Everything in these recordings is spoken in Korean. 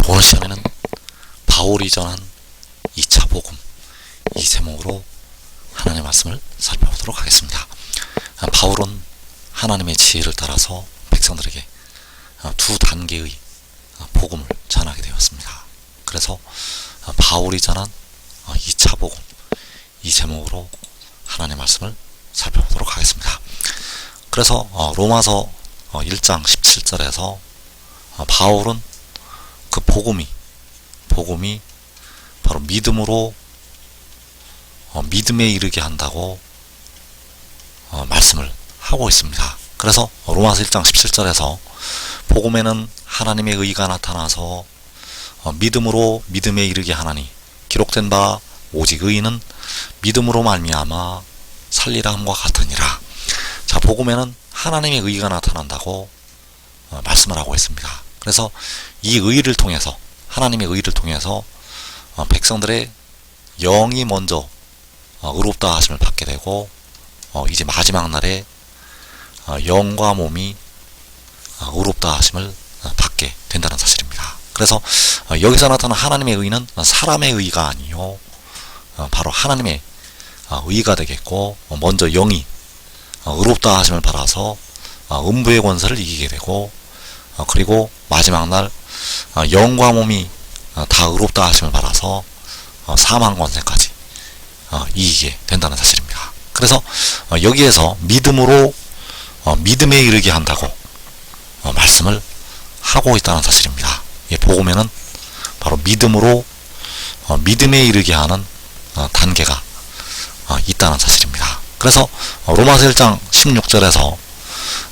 오늘 시간에는 바울이 전한 2차 복음 이 제목으로 하나님의 말씀을 살펴보도록 하겠습니다. 바울은 하나님의 지혜를 따라서 백성들에게 두 단계의 복음을 전하게 되었습니다. 그래서 바울이 전한 2차 복음 이 제목으로 하나님의 말씀을 살펴보도록 하겠습니다. 그래서 로마서 1장 17절에서 바울은 그 복음이 바로 믿음으로 믿음에 이르게 한다고 말씀을 하고 있습니다. 그래서 로마서 1장 17절에서 복음에는 하나님의 의가 나타나서 믿음으로 믿음에 이르게 하나니 기록된 바 오직 의인은 믿음으로 말미암아 살리라 함과 같으니라. 자, 복음에는 하나님의 의가 나타난다고 말씀을 하고 있습니다. 그래서 이 의를 통해서 하나님의 의를 통해서 백성들의 영이 먼저 의롭다 하심을 받게 되고 이제 마지막 날에 영과 몸이 의롭다 하심을 받게 된다는 사실입니다. 그래서 여기서 나타난 하나님의 의는 사람의 의가 아니요 바로 하나님의 의가 되겠고, 먼저 영이 의롭다 하심을 받아서 음부의 권세를 이기게 되고, 그리고 마지막 날 영과 몸이 다 의롭다 하심을 받아서 사망 권세까지 이기게 된다는 사실입니다. 그래서 여기에서 믿음으로 믿음에 이르게 한다고 말씀을 하고 있다는 사실입니다. 복음에는 바로 믿음으로 믿음에 이르게 하는 단계가 있다는 사실입니다. 그래서 로마서 1장 16절에서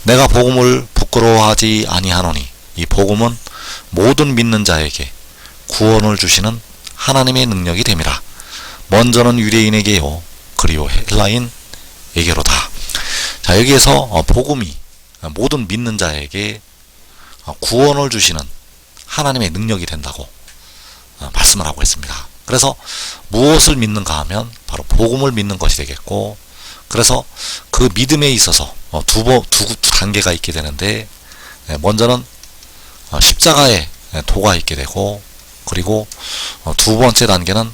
내가 복음을 부끄러워하지 아니하노니 이 복음은 모든 믿는 자에게 구원을 주시는 하나님의 능력이 됨이라. 먼저는 유대인에게요 그리고 헬라인에게로다. 자, 여기에서 복음이 모든 믿는 자에게 구원을 주시는 하나님의 능력이 된다고 말씀을 하고 있습니다. 그래서 무엇을 믿는가 하면 바로 복음을 믿는 것이 되겠고, 그래서 그 믿음에 있어서 두 단계가 있게 되는데, 먼저는 십자가에 도가 있게 되고, 그리고 두 번째 단계는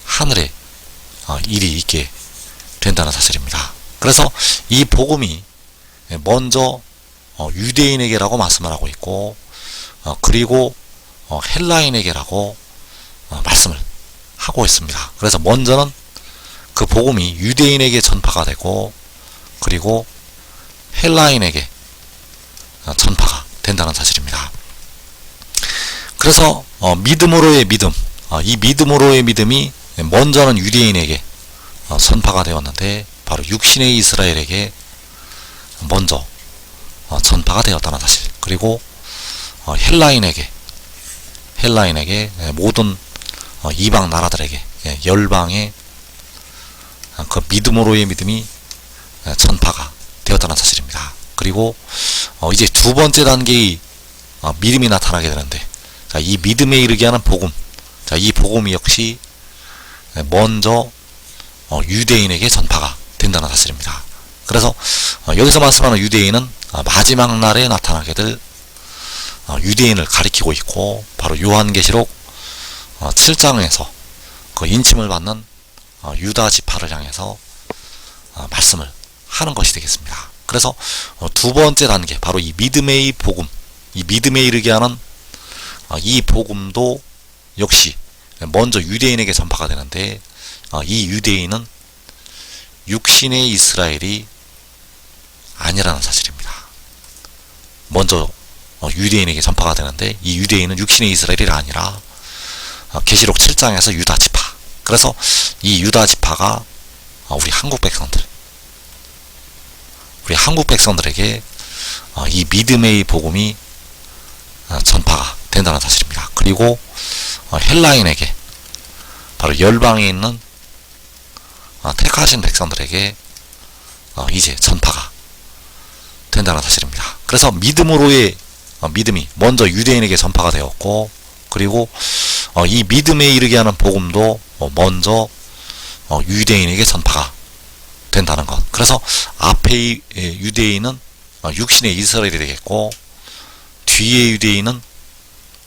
하늘에 일이 있게 된다는 사실입니다. 그래서 이 복음이 먼저 유대인에게라고 말씀을 하고 있고, 그리고 헬라인에게라고 말씀을 하고 있습니다. 그래서 먼저는 그 복음이 유대인에게 전파가 되고, 그리고 헬라인에게 전파가 된다는 사실입니다. 그래서 믿음으로의 믿음, 이 믿음으로의 믿음이 먼저는 유대인에게 전파가 되었는데 바로 육신의 이스라엘에게 먼저 전파가 되었다는 사실, 그리고 헬라인에게 모든 이방 나라들에게 열방의 그 믿음으로의 믿음이 전파가 되었다는 사실입니다. 그리고 이제 두 번째 단계의 믿음이 나타나게 되는데, 자, 이 믿음에 이르게 하는 복음, 자, 이 복음이 역시 먼저 유대인에게 전파가 된다는 사실입니다. 그래서 여기서 말씀하는 유대인은 마지막 날에 나타나게 될 유대인을 가리키고 있고, 바로 요한계시록 7장에서 그 인침을 받는 유다 지파를 향해서 말씀을 하는 것이 되겠습니다. 그래서 두 번째 단계, 바로 이 믿음의 복음, 이 믿음에 이르게 하는 이 복음도 역시 먼저 유대인에게 전파가 되는데, 이 유대인은 육신의 이스라엘이 아니라는 사실입니다. 먼저 유대인에게 전파가 되는데, 이 유대인은 육신의 이스라엘이 아니라 계시록 7장에서 유다 지파, 그래서 이 유다 지파가 우리 한국 백성들에게 이 믿음의 복음이 전파가 된다는 사실입니다. 그리고 헬라인에게, 바로 열방에 있는 택하신 백성들에게 이제 전파가 된다는 사실입니다. 그래서 믿음으로의 믿음이 먼저 유대인에게 전파가 되었고, 그리고 이 믿음에 이르게 하는 복음도 먼저 유대인에게 전파가 된다는 것. 그래서 앞의 유대인은 육신의 이스라엘이 되겠고, 뒤의 유대인은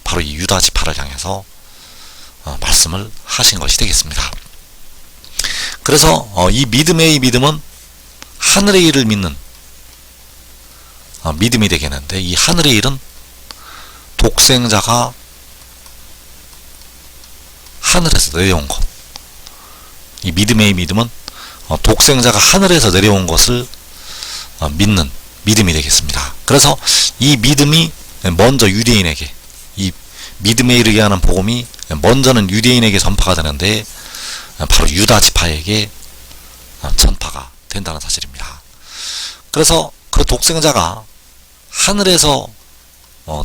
바로 이 유다 지파를 향해서 말씀을 하신 것이 되겠습니다. 그래서 이 믿음의 믿음은 하늘의 일을 믿는 믿음이 되겠는데, 이 하늘의 일은 독생자가 하늘에서 내려온 것, 이 믿음의 믿음은 독생자가 하늘에서 내려온 것을 믿는 믿음이 되겠습니다. 그래서 이 믿음이 먼저 유대인에게, 이 믿음에 이르게 하는 복음이 먼저는 유대인에게 전파가 되는데 바로 유다 지파에게 전파가 된다는 사실입니다. 그래서 그 독생자가 하늘에서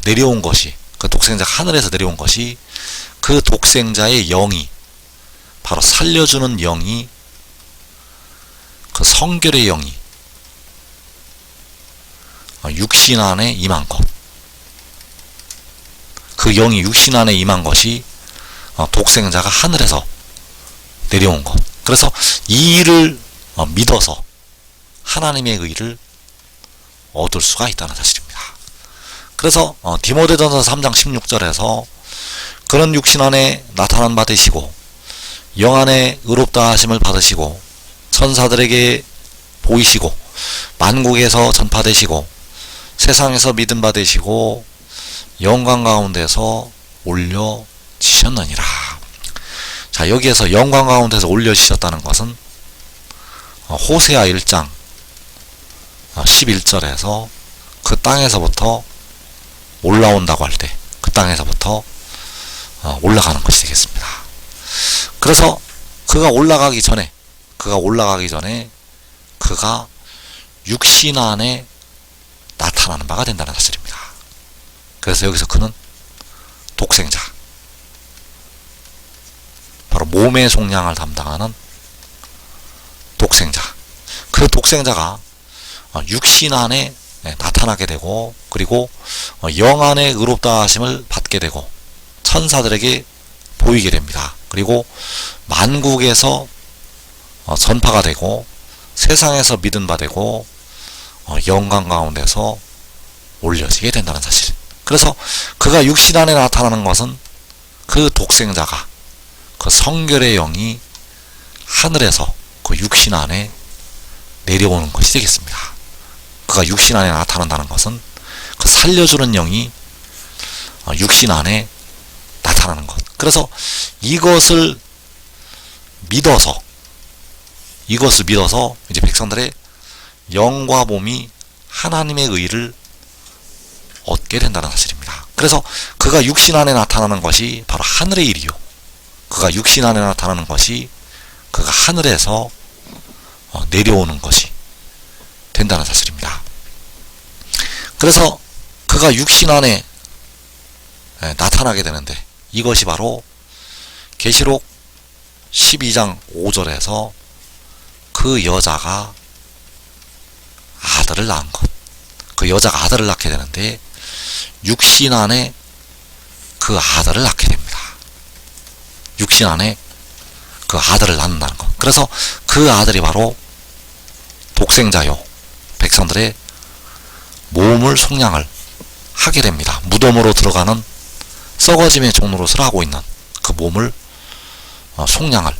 내려온 것이, 그 독생자가 하늘에서 내려온 것이, 그 독생자의 영이, 바로 살려주는 영이, 그 성결의 영이 육신 안에 임한 것, 그 영이 육신 안에 임한 것이 독생자가 하늘에서 내려온 것. 그래서 이 일을 믿어서 하나님의 의를 얻을 수가 있다는 사실입니다. 그래서 디모데전서 3장 16절에서 그런 육신 안에 나타난 바 되시고 영 안에 의롭다 하심을 받으시고 천사들에게 보이시고 만국에서 전파되시고 세상에서 믿음 받으시고 영광 가운데서 올려지셨느니라. 자, 여기에서 영광 가운데서 올려지셨다는 것은 호세아 1장 11절에서 그 땅에서부터 올라온다고 할 때, 그 땅에서부터 올라가는 것이 되겠습니다. 그래서 그가 올라가기 전에 그가 육신 안에 나타나는 바가 된다는 사실입니다. 그래서 여기서 그는 독생자, 바로 몸의 속량을 담당하는 독생자, 그 독생자가 육신 안에 나타나게 되고, 그리고 영 안에 의롭다 하심을 받게 되고 천사들에게 보이게 됩니다. 그리고 만국에서 전파가 되고 세상에서 믿음 받고 영광 가운데서 올려지게 된다는 사실. 그래서 그가 육신 안에 나타나는 것은 그 독생자가, 그 성결의 영이 하늘에서 그 육신 안에 내려오는 것이 되겠습니다. 그가 육신 안에 나타난다는 것은 그 살려주는 영이 육신 안에 나타나는 것. 그래서 이것을 믿어서 이제 백성들의 영과 몸이 하나님의 의를 얻게 된다는 사실입니다. 그래서 그가 육신 안에 나타나는 것이 바로 하늘의 일이요, 그가 육신 안에 나타나는 것이 그가 하늘에서 내려오는 것이 된다는 사실입니다. 그래서 그가 육신 안에 나타나게 되는데, 이것이 바로 계시록 12장 5절에서 그 여자가 아들을 낳은 것, 그 여자가 아들을 낳게 되는데 육신 안에 그 아들을 낳게 됩니다. 육신 안에 그 아들을 낳는다는 것. 그래서 그 아들이 바로 독생자요, 백성들의 몸을 속량을 하게 됩니다. 무덤으로 들어가는 썩어짐의 종노릇을 하고 있는 그 몸을 속량을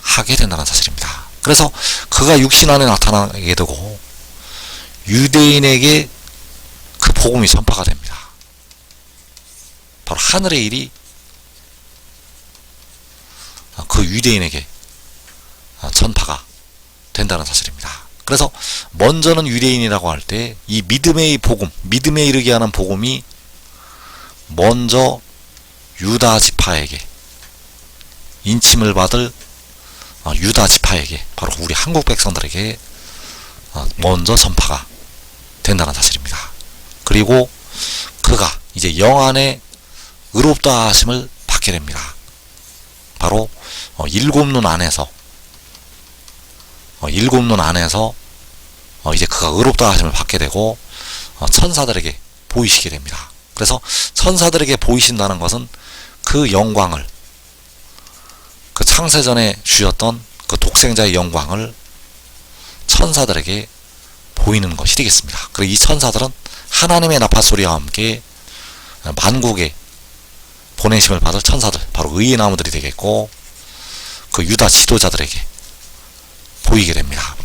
하게 된다는 사실입니다. 그래서 그가 육신 안에 나타나게 되고 유대인에게 그 복음이 전파가 됩니다. 바로 하늘의 일이 그 유대인에게 전파가 된다는 사실입니다. 그래서 먼저는 유대인이라고 할 때 이 믿음의 복음, 믿음에 이르게 하는 복음이 먼저 유다 지파에게, 인침을 받을 유다 지파에게, 바로 우리 한국 백성들에게 먼저 전파가 된다는 사실입니다. 그리고 그가 이제 영 안에 의롭다 하심을 받게 됩니다. 바로 일곱 눈 안에서 이제 그가 의롭다 하심을 받게 되고 천사들에게 보이시게 됩니다. 그래서 천사들에게 보이신다는 것은 그 영광을, 그 창세전에 주셨던 그 독생자의 영광을 천사들에게 보이는 것이 되겠습니다. 그리고 이 천사들은 하나님의 나팔소리와 함께 만국에 보내심을 받을 천사들, 바로 의의 나무들이 되겠고, 그 유다 지도자들에게 보이게 됩니다.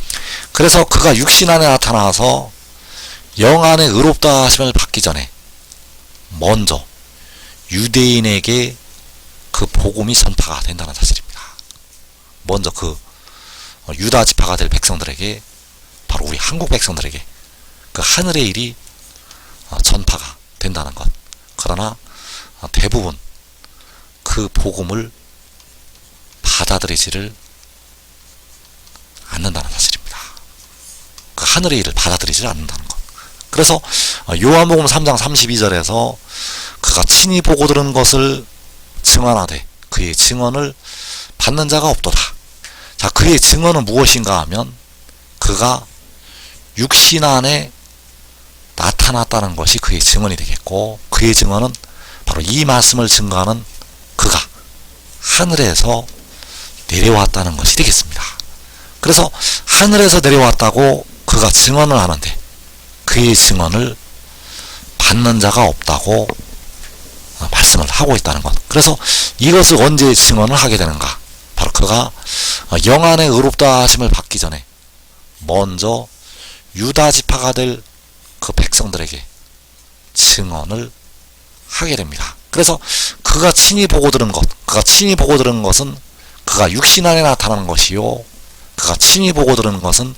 그래서 그가 육신 안에 나타나서 영 안에 의롭다 하심을 받기 전에 먼저 유대인에게 그 복음이 전파가 된다는 사실입니다. 먼저 그 유다 지파가 될 백성들에게, 바로 우리 한국 백성들에게 그 하늘의 일이 전파가 된다는 것. 그러나 대부분 그 복음을 받아들이지를 않는다는 사실입니다. 그 하늘의 일을 받아들이지 않는다는 것. 그래서 요한복음 3장 32절에서 그가 친히 보고 들은 것을 증언하되 그의 증언을 받는 자가 없도다. 자, 그의 증언은 무엇인가 하면 그가 육신 안에 나타났다는 것이 그의 증언이 되겠고, 그의 증언은 바로 이 말씀을 증거하는 그가 하늘에서 내려왔다는 것이 되겠습니다. 그래서 하늘에서 내려왔다고 그가 증언을 하는데 그의 증언을 받는 자가 없다고 말씀을 하고 있다는 것. 그래서 이것을 언제 증언을 하게 되는가? 바로 그가 영 안에 의롭다 하심을 받기 전에 먼저 유다 지파가 될 그 백성들에게 증언을 하게 됩니다. 그래서 그가 친히 보고 들은 것, 그가 친히 보고 들은 것은 그가 육신 안에 나타나는 것이요, 그가 친히 보고 들은 것은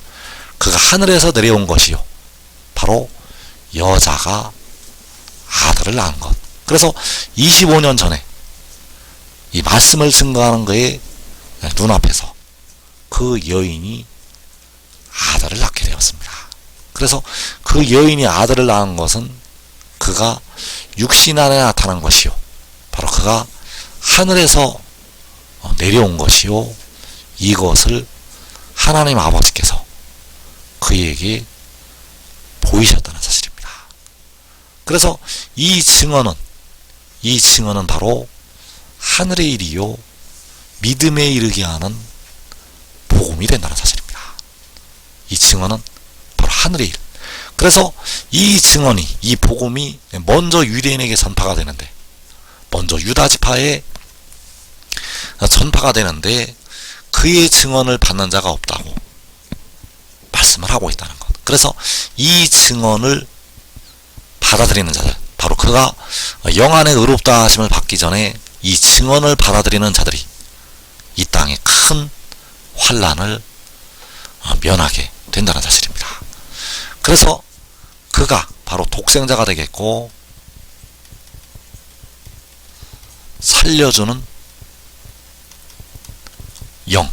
그가 하늘에서 내려온 것이요, 바로 여자가 아들을 낳은 것. 그래서 25년 전에 이 말씀을 증거하는 그의 눈앞에서 그 여인이 아들을 낳게 되었습니다. 그래서 그 여인이 아들을 낳은 것은 그가 육신 안에 나타난 것이요, 바로 그가 하늘에서 내려온 것이요, 이것을 하나님 아버지께서 그에게 보이셨다는 사실입니다. 그래서 이 증언은 바로 하늘의 일이요, 믿음에 이르게 하는 복음이 된다는 사실입니다. 이 증언은 바로 하늘의 일. 그래서 이 증언이, 이 복음이 먼저 유대인에게 전파가 되는데, 먼저 유다 지파에 전파가 되는데 그의 증언을 받는 자가 없다고 말씀을 하고 있다는 것. 그래서 이 증언을 받아들이는 자들, 바로 그가 영 안에 의롭다 하심을 받기 전에 이 증언을 받아들이는 자들이 이 땅에 큰 환난을 면하게 된다는 사실입니다. 그래서 그가 바로 독생자가 되겠고, 살려주는 영,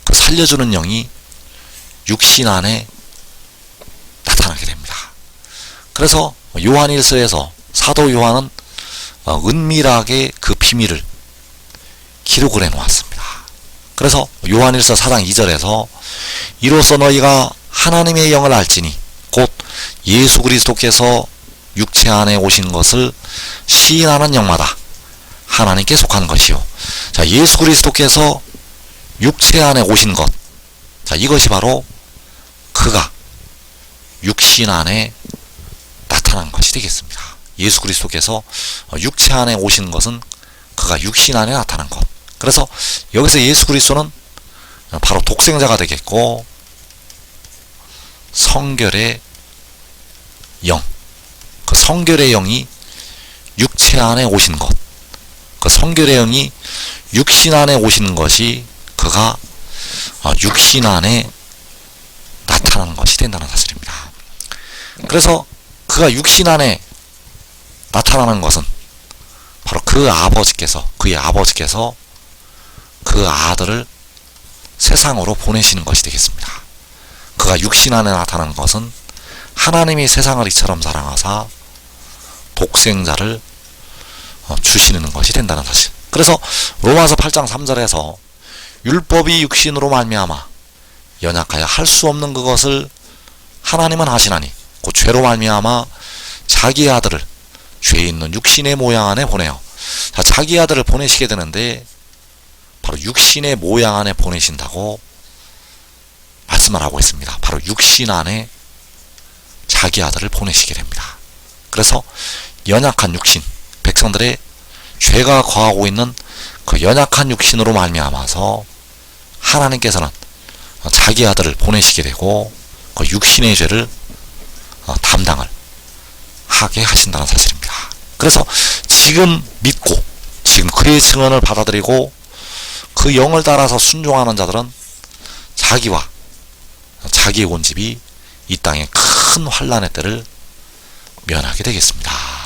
그 살려주는 영이 육신 안에 나타나게 됩니다. 그래서 요한일서에서 사도 요한은 은밀하게 그 비밀을 기록을 해 놓았습니다. 그래서 요한일서 4장 2절에서 이로써 너희가 하나님의 영을 알지니 곧 예수 그리스도께서 육체 안에 오신 것을 시인하는 영마다 하나님께 속한 것이요. 자, 예수 그리스도께서 육체 안에 오신 것. 자, 이것이 바로 그가 육신 안에 나타난 것이 되겠습니다. 예수 그리스도께서 육체 안에 오신 것은 그가 육신 안에 나타난 것. 그래서 여기서 예수 그리스도는 바로 독생자가 되겠고, 성결의 영, 그 성결의 영이 육체 안에 오신 것, 그 성결의 영이 육신 안에 오시는 것이 그가 육신 안에 나타나는 것이 된다는 사실입니다. 그래서 그가 육신 안에 나타나는 것은 바로 그 아버지께서, 그의 아버지께서 그 아들을 세상으로 보내시는 것이 되겠습니다. 그가 육신 안에 나타나는 것은 하나님이 세상을 이처럼 사랑하사 독생자를 주시는 것이 된다는 사실. 그래서 로마서 8장 3절에서 율법이 육신으로 말미암아 연약하여 할 수 없는 그것을 하나님은 하시나니 곧 죄로 말미암아 자기 아들을 죄 있는 육신의 모양 안에 보내어, 자, 자기 아들을 보내시게 되는데 바로 육신의 모양 안에 보내신다고 말씀을 하고 있습니다. 바로 육신 안에 자기 아들을 보내시게 됩니다. 그래서 연약한 육신, 백성들의 죄가 거하고 있는 그 연약한 육신으로 말미암아서 하나님께서는 자기 아들을 보내시게 되고 그 육신의 죄를 담당을 하게 하신다는 사실입니다. 그래서 지금 믿고 지금 그의 증언을 받아들이고 그 영을 따라서 순종하는 자들은 자기와 자기의 온 집이 이 땅의 큰 환난의 때를 면하게 되겠습니다.